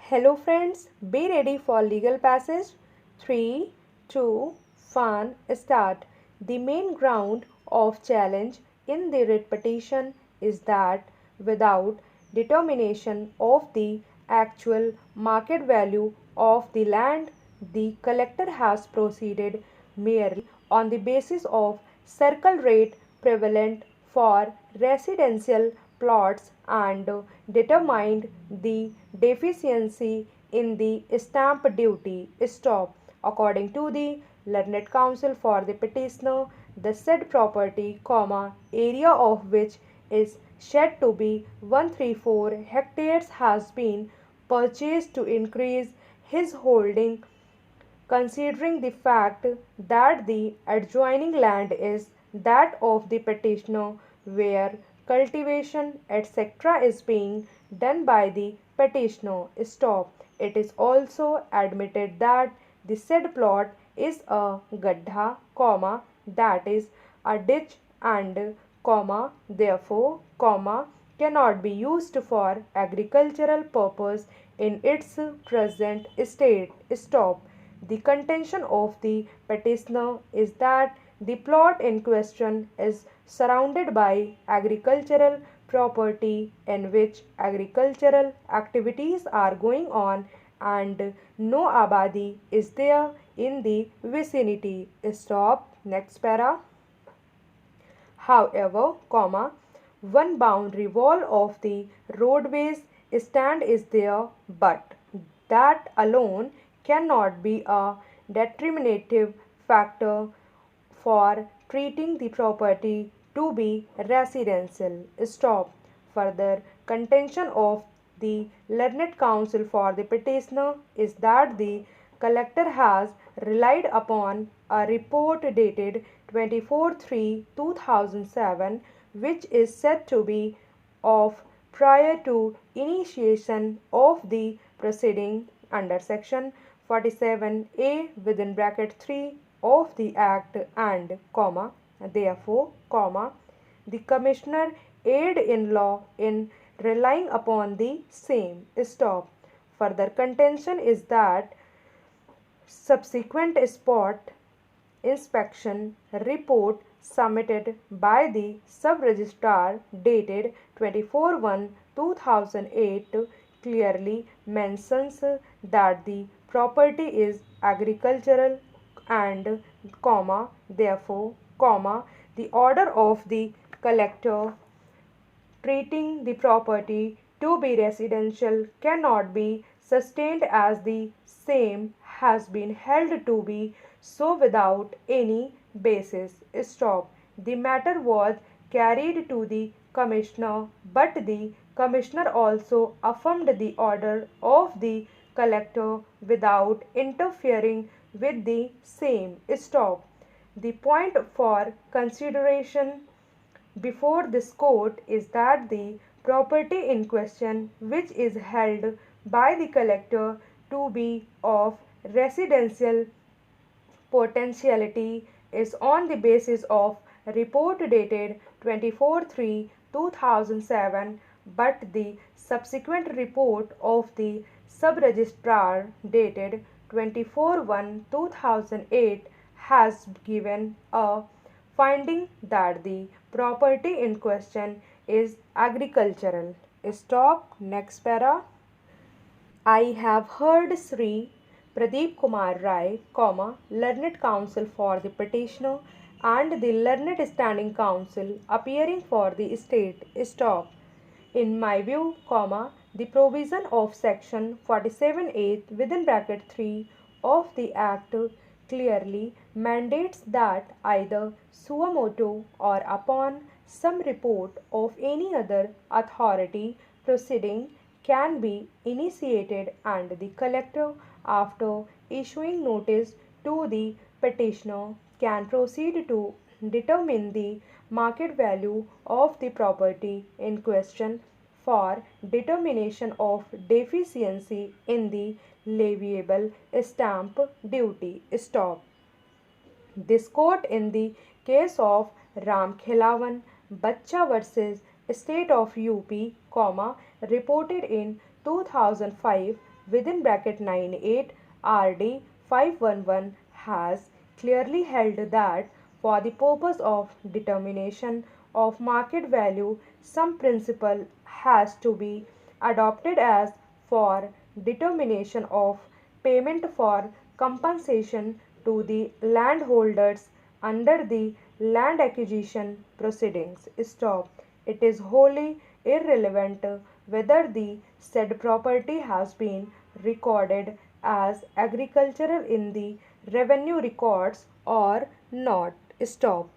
Hello friends, be ready for legal passage. 3, 2, 1, start. The main ground of challenge in the writ petition is that without determination of the actual market value of the land, the collector has proceeded merely on the basis of circle rate prevalent for residential plots and determined the deficiency in the stamp duty. Stop. According to the learned counsel for the petitioner, the said property, area of which is said to be 134 hectares has been purchased to increase his holding, considering the fact that the adjoining land is that of the petitioner where cultivation etc. is being done by the petitioner. Stop. It is also admitted that the said plot is a gaddha, that is a ditch and therefore cannot be used for agricultural purpose in its present state. Stop. The contention of the petitioner is that the plot in question is surrounded by agricultural property in which agricultural activities are going on and no abadi is there in the vicinity. Stop. Next para. However, one boundary wall of the roadways stand is there, but that alone cannot be a determinative factor for treating the property to be residential. Stop. Further contention of the learned counsel for the petitioner is that the collector has relied upon a report dated 24/3/2007 which is said to be of prior to initiation of the proceeding under section 47A within bracket 3 of the act and therefore the commissioner aid in law in relying upon the same. Stop. Further contention is that subsequent spot inspection report submitted by the sub-registrar dated 24/1/2008 clearly mentions that the property is agricultural and therefore the order of the collector treating the property to be residential cannot be sustained as the same has been held to be so without any basis. Stop. The matter was carried to the commissioner, but the commissioner also affirmed the order of the collector without interfering with the same. Stop. The point for consideration before this court is that the property in question, which is held by the collector to be of residential potentiality, is on the basis of report dated 24/3/2007, but the subsequent report of the sub-registrar dated 24/1/2008 has given a finding that the property in question is agricultural. Stop. Next para. I have heard Sri Pradeep Kumar Rai, learned counsel for the petitioner and the learned standing counsel appearing for the state. Stop. In my view, the provision of section 47A within bracket 3 of the Act clearly mandates that either suo motu or upon some report of any other authority proceeding can be initiated and the collector after issuing notice to the petitioner can proceed to determine the market value of the property in question for determination of deficiency in the leviable stamp duty. Stop. This court in the case of Ram Khilawan Bachcha versus State of UP, reported in 2005 within bracket 98 RD 511 has clearly held that for the purpose of determination of market value, some principle has to be adopted as for determination of payment for compensation to the landholders under the land acquisition proceedings. Stop. It is wholly irrelevant whether the said property has been recorded as agricultural in the revenue records or not. Stop.